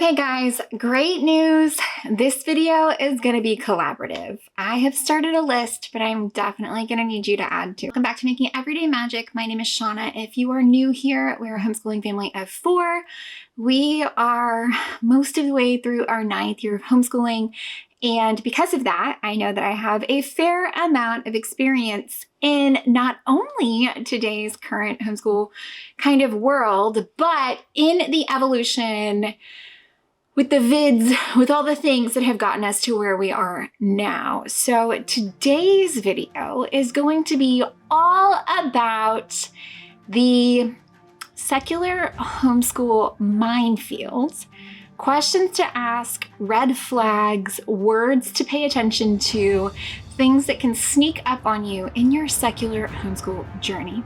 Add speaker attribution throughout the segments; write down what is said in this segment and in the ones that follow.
Speaker 1: Okay guys, great news. This video is going to be collaborative. I have started a list, but I'm definitely going to need you to add to. Welcome back to Making Everyday Magic. My name is Shanna. If you are new here, we're a homeschooling family of 4. We are most of the way through our 9th year of homeschooling. And because of that, I know that I have a fair amount of experience in not only today's current homeschool kind of world, but in the evolution with the vids, with all the things that have gotten us to where we are now. So today's video is going to be all about the secular homeschool minefields, questions to ask, red flags, words to pay attention to, things that can sneak up on you in your secular homeschool journey.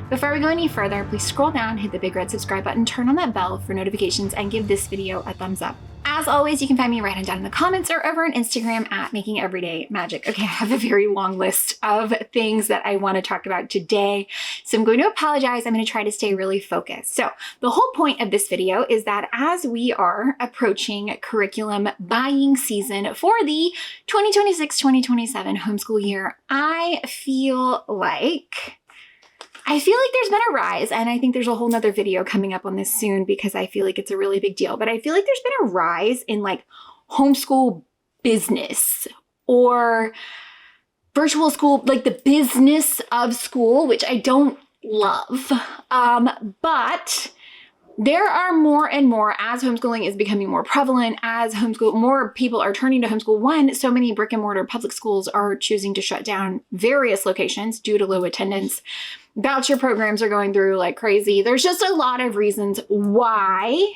Speaker 1: Before we go any further, please scroll down, hit the big red subscribe button, turn on that bell for notifications, and give this video a thumbs up. As always, you can find me right down in the comments or over on Instagram at Making Everyday Magic. Okay, I have a very long list of things that I want to talk about today, so I'm going to apologize. I'm going to try to stay really focused. So the whole point of this video is that as we are approaching curriculum buying season for the 2026-2027 homeschool year, I feel like there's been a rise, and I think there's a whole nother video coming up on this soon because I feel like it's a really big deal, but I feel like there's been a rise in like homeschool business or virtual school, like the business of school, which I don't love. But there are more and more as homeschooling is becoming more prevalent, as more people are turning to homeschool. One, so many brick and mortar public schools are choosing to shut down various locations due to low attendance. Voucher programs are going through like crazy. There's just a lot of reasons why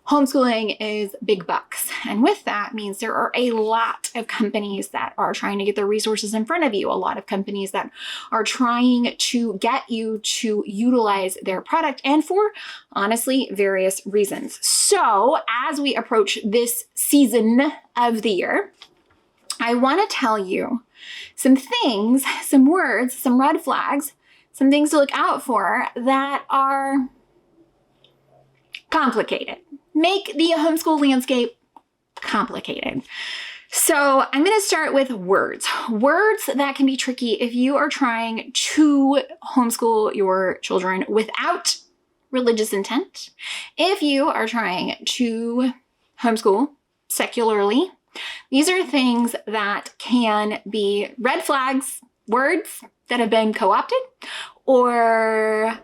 Speaker 1: homeschooling is big bucks. And with that means there are a lot of companies that are trying to get their resources in front of you. A lot of companies that are trying to get you to utilize their product, and for honestly various reasons. So as we approach this season of the year, I want to tell you some things, some words, some red flags, some things to look out for that are complicated. Make the homeschool landscape complicated. So I'm going to start with words. Words that can be tricky if you are trying to homeschool your children without religious intent. If you are trying to homeschool secularly, these are things that can be red flags, words that have been co-opted, or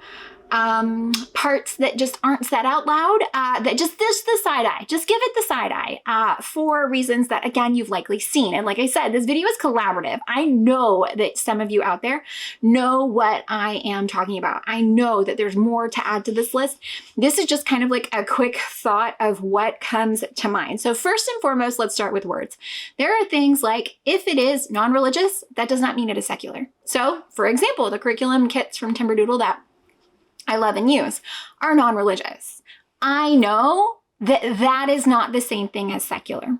Speaker 1: parts that just aren't said out loud, that just the side eye, just give it the side eye, for reasons that, again, you've likely seen. And like I said, this video is collaborative. I know that some of you out there know what I am talking about. I know that there's more to add to this list. This is just kind of like a quick thought of what comes to mind. So first and foremost, let's start with words. There are things like, if it is non-religious, that does not mean it is secular. So for example, the curriculum kits from Timberdoodle that I love and use are non-religious. I know that that is not the same thing as secular.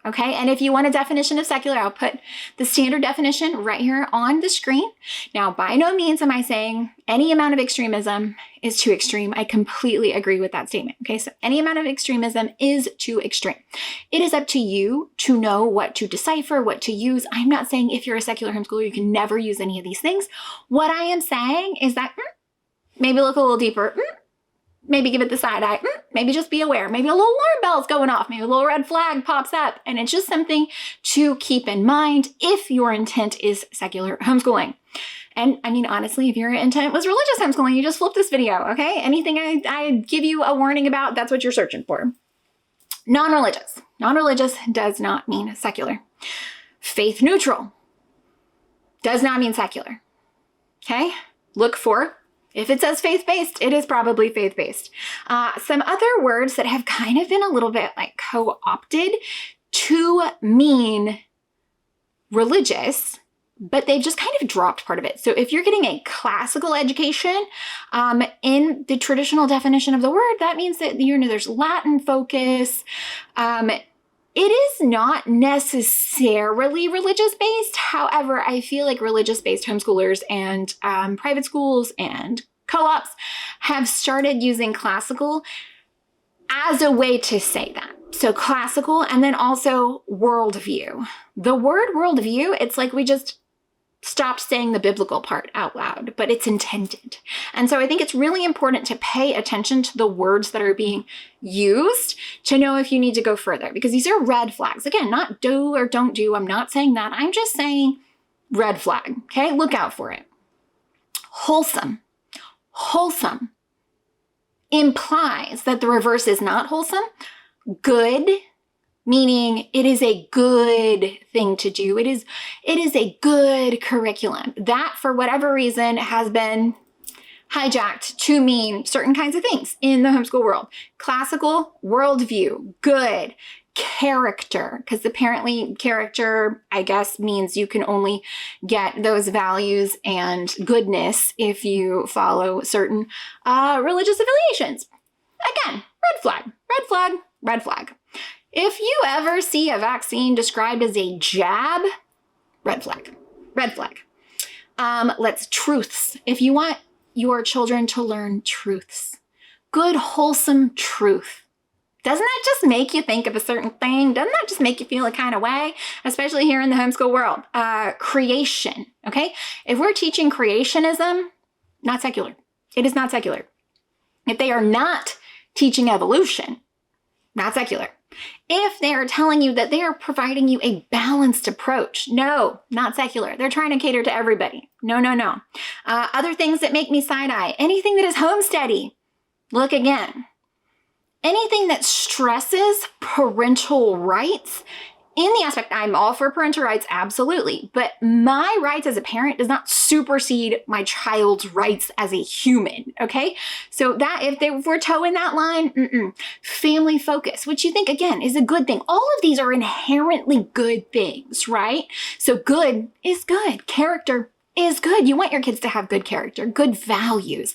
Speaker 1: Okay, and if you want a definition of secular, I'll put the standard definition right here on the screen. Now, by no means am I saying any amount of extremism is too extreme. I completely agree with that statement. Okay, so any amount of extremism is too extreme. It is up to you to know what to decipher, what to use. I'm not saying if you're a secular homeschooler, you can never use any of these things. What I am saying is that maybe look a little deeper. Maybe give it the side eye. Maybe just be aware. Maybe a little alarm bell's going off. Maybe a little red flag pops up. And it's just something to keep in mind if your intent is secular homeschooling. And I mean, honestly, if your intent was religious homeschooling, you just flip this video, okay? Anything I give you a warning about, that's what you're searching for. Non-religious. Non-religious does not mean secular. Faith neutral does not mean secular. Okay? Look for, if it says faith-based, it is probably faith-based. Some other words that have kind of been a little bit like co-opted to mean religious, but they've just kind of dropped part of it. So if you're getting a classical education in the traditional definition of the word, that means that there's Latin focus. It is not necessarily religious-based. However, I feel like religious-based homeschoolers and private schools and co-ops have started using classical as a way to say that. So classical, and then also worldview. The word worldview, it's like we just stopped saying the biblical part out loud, but it's intended. And so I think it's really important to pay attention to the words that are being used to know if you need to go further, because these are red flags. Again, not do or don't do. I'm not saying that. I'm just saying red flag. Okay. Look out for it. Wholesome. Wholesome implies that the reverse is not wholesome. Good, meaning it is a good thing to do. It is a good curriculum that, for whatever reason, has been hijacked to mean certain kinds of things in the homeschool world. Classical, worldview, good, character, because apparently character, I guess, means you can only get those values and goodness if you follow certain religious affiliations. Again, red flag, red flag, red flag. If you ever see a vaccine described as a jab, red flag, red flag. Let's truths. If you want your children to learn truths, good, wholesome truth. Doesn't that just make you think of a certain thing? Doesn't that just make you feel a kind of way? Especially here in the homeschool world. Creation, okay? If we're teaching creationism, not secular. It is not secular. If they are not teaching evolution, not secular. If they are telling you that they are providing you a balanced approach, no, not secular. They're trying to cater to everybody. No, no, no. Other things that make me side-eye, anything that is homesteady, look again. Anything that stresses parental rights, in the aspect, I'm all for parental rights, absolutely. But my rights as a parent does not supersede my child's rights as a human, okay? So that, if we're towing that line, family focus, which you think, again, is a good thing. All of these are inherently good things, right? So good is good. Character is good. You want your kids to have good character, good values.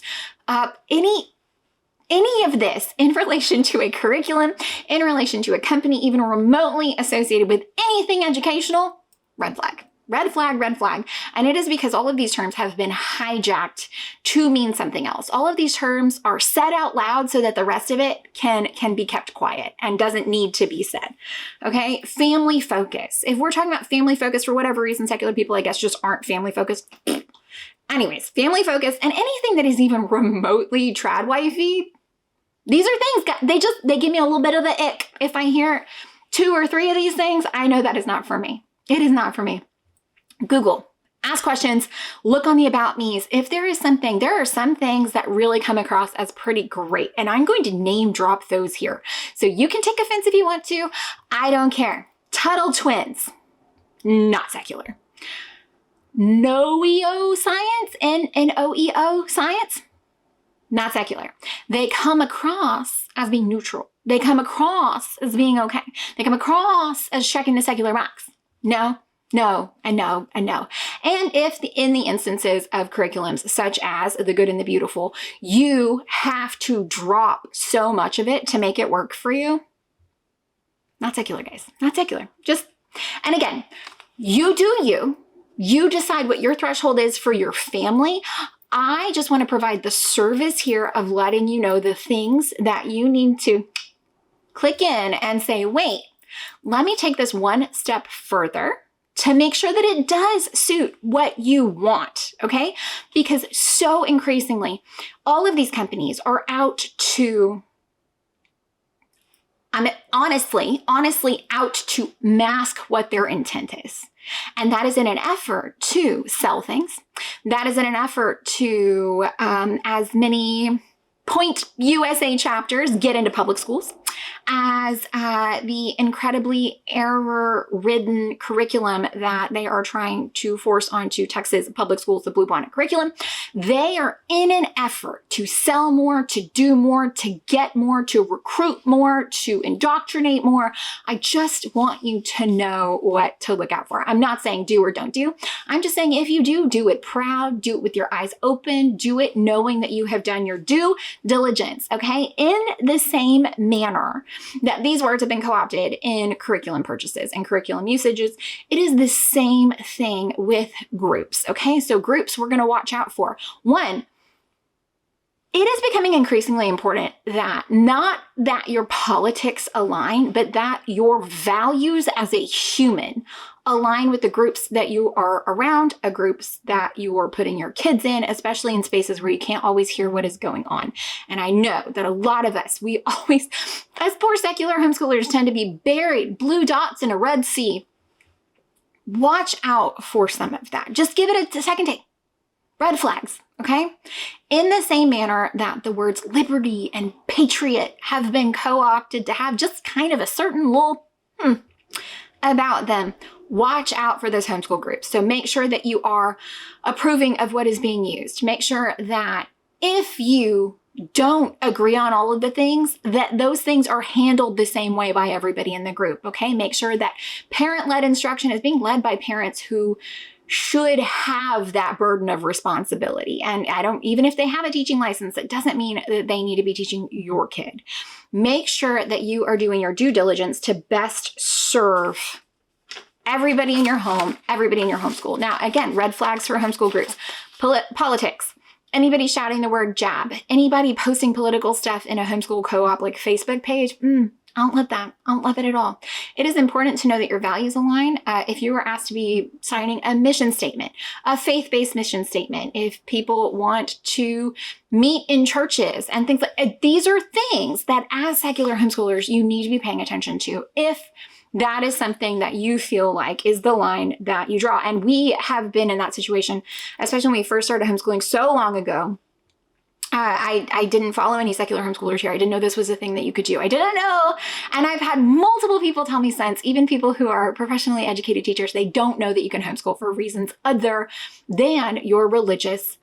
Speaker 1: Any of this in relation to a curriculum, in relation to a company, even remotely associated with anything educational, red flag, red flag, red flag. And it is because all of these terms have been hijacked to mean something else. All of these terms are said out loud so that the rest of it can be kept quiet and doesn't need to be said. Okay, family focus. If we're talking about family focus, for whatever reason, secular people, I guess, just aren't family focused. Anyways, family focus and anything that is even remotely trad wifey. These are things, they give me a little bit of the ick. If I hear 2 or 3 of these things, I know that is not for me. It is not for me. Google, ask questions, look on the about me's. If there is something, there are some things that really come across as pretty great. And I'm going to name drop those here. So you can take offense if you want to. I don't care. Tuttle twins, not secular. Noeo science, N-O-E-O science, not secular. They come across as being neutral. They come across as being okay. They come across as checking the secular box. No, no, and no, and no. And if in the instances of curriculums such as the good and the beautiful, you have to drop so much of it to make it work for you, not secular, guys. Not secular. And again, you do you. You decide what your threshold is for your family. I just want to provide the service here of letting you know the things that you need to click in and say, wait, let me take this one step further to make sure that it does suit what you want, okay? Because so increasingly, all of these companies are out to, honestly out to mask what their intent is. And that is in an effort to sell things. That is in an effort to, as many Point USA chapters get into public schools, as the incredibly error-ridden curriculum that they are trying to force onto Texas public schools, the Blue Bonnet curriculum. They are in an effort to sell more, to do more, to get more, to recruit more, to indoctrinate more. I just want you to know what to look out for. I'm not saying do or don't do. I'm just saying if you do, do it proud, do it with your eyes open, do it knowing that you have done your due diligence, okay? In the same manner that these words have been co-opted in curriculum purchases and curriculum usages, it is the same thing with groups, okay? So groups we're going to watch out for. One, it is becoming increasingly important that not that your politics align, but that your values as a human align with the groups that you are around, groups that you are putting your kids in, especially in spaces where you can't always hear what is going on. And I know that a lot of us, we always, as poor secular homeschoolers, tend to be buried, blue dots in a red sea. Watch out for some of that. Just give it a second take. Red flags, okay? In the same manner that the words liberty and patriot have been co-opted to have just kind of a certain little about them, watch out for those homeschool groups. So make sure that you are approving of what is being used. Make sure that if you don't agree on all of the things, that those things are handled the same way by everybody in the group, okay? Make sure that parent-led instruction is being led by parents who should have that burden of responsibility. And even if they have a teaching license, it doesn't mean that they need to be teaching your kid. Make sure that you are doing your due diligence to best serve everybody in your home, everybody in your homeschool. Now, again, red flags for homeschool groups. Politics. Anybody shouting the word jab. Anybody posting political stuff in a homeschool co-op like Facebook page. I don't love that. I don't love it at all. It is important to know that your values align. If you were asked to be signing a mission statement, a faith-based mission statement, if people want to meet in churches and things like these are things that as secular homeschoolers, you need to be paying attention to if that is something that you feel like is the line that you draw. And we have been in that situation, especially when we first started homeschooling so long ago. I didn't follow any secular homeschoolers here. I didn't know this was a thing that you could do. I didn't know. And I've had multiple people tell me since, even people who are professionally educated teachers, they don't know that you can homeschool for reasons other than your religious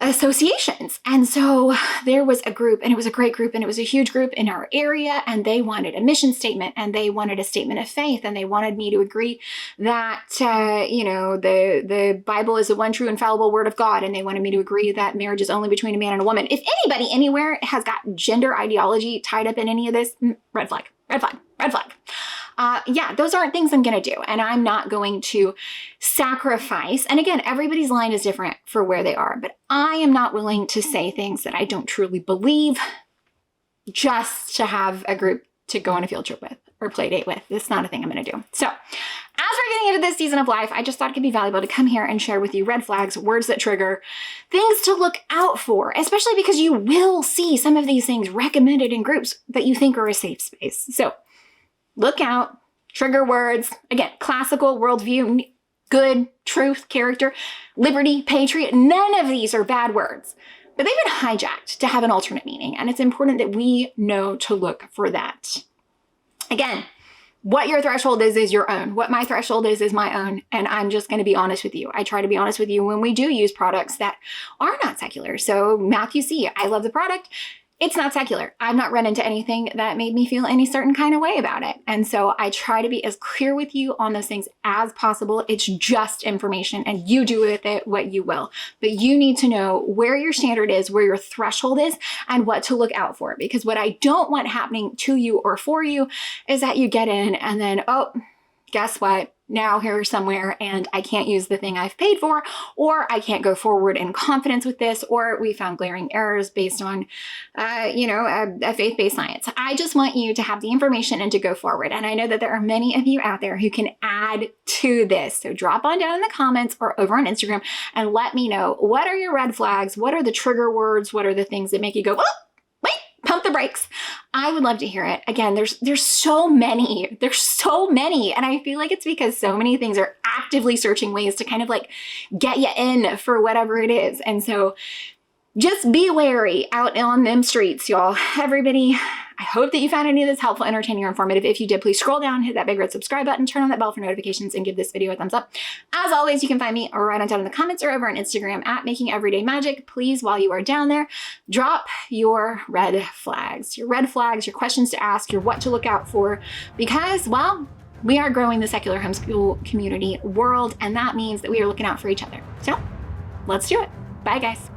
Speaker 1: associations. And so there was a group, and it was a great group, and it was a huge group in our area, and they wanted a mission statement, and they wanted a statement of faith, and they wanted me to agree that, the Bible is the one true infallible word of God, and they wanted me to agree that marriage is only between a man and a woman. If anybody anywhere has got gender ideology tied up in any of this, red flag, red flag, red flag. Those aren't things I'm going to do. And I'm not going to sacrifice. And again, everybody's line is different for where they are, but I am not willing to say things that I don't truly believe just to have a group to go on a field trip with or play date with. It's not a thing I'm going to do. So as we're getting into this season of life, I just thought it could be valuable to come here and share with you red flags, words that trigger, things to look out for, especially because you will see some of these things recommended in groups that you think are a safe space. So look out, trigger words, again, classical worldview, good, truth, character, liberty, patriot, none of these are bad words, but they've been hijacked to have an alternate meaning. And it's important that we know to look for that. Again, what your threshold is your own. What my threshold is my own. And I'm just going to be honest with you. I try to be honest with you when we do use products that are not secular. So Matthew C., I love the product. It's not secular. I've not run into anything that made me feel any certain kind of way about it. And so I try to be as clear with you on those things as possible. It's just information and you do with it what you will. But you need to know where your standard is, where your threshold is, and what to look out for. Because what I don't want happening to you or for you is that you get in and then, oh, guess what? Now here somewhere and I can't use the thing I've paid for, or I can't go forward in confidence with this, or we found glaring errors based on, a faith-based science. I just want you to have the information and to go forward. And I know that there are many of you out there who can add to this. So drop on down in the comments or over on Instagram and let me know, what are your red flags? What are the trigger words? What are the things that make you go, oh, wait, pump the brakes? I would love to hear it. Again, there's so many. There's so many. And I feel like it's because so many things are actively searching ways to kind of like get you in for whatever it is. And so just be wary out on them streets, y'all. Everybody, I hope that you found any of this helpful, entertaining, or informative. If you did, please scroll down, hit that big red subscribe button, turn on that bell for notifications, and give this video a thumbs up. As always, you can find me right on down in the comments or over on Instagram at Making Everyday Magic. Please, while you are down there, drop your red flags, your questions to ask, your what to look out for, because, well, we are growing the secular homeschool community world, and that means that we are looking out for each other. So let's do it. Bye, guys.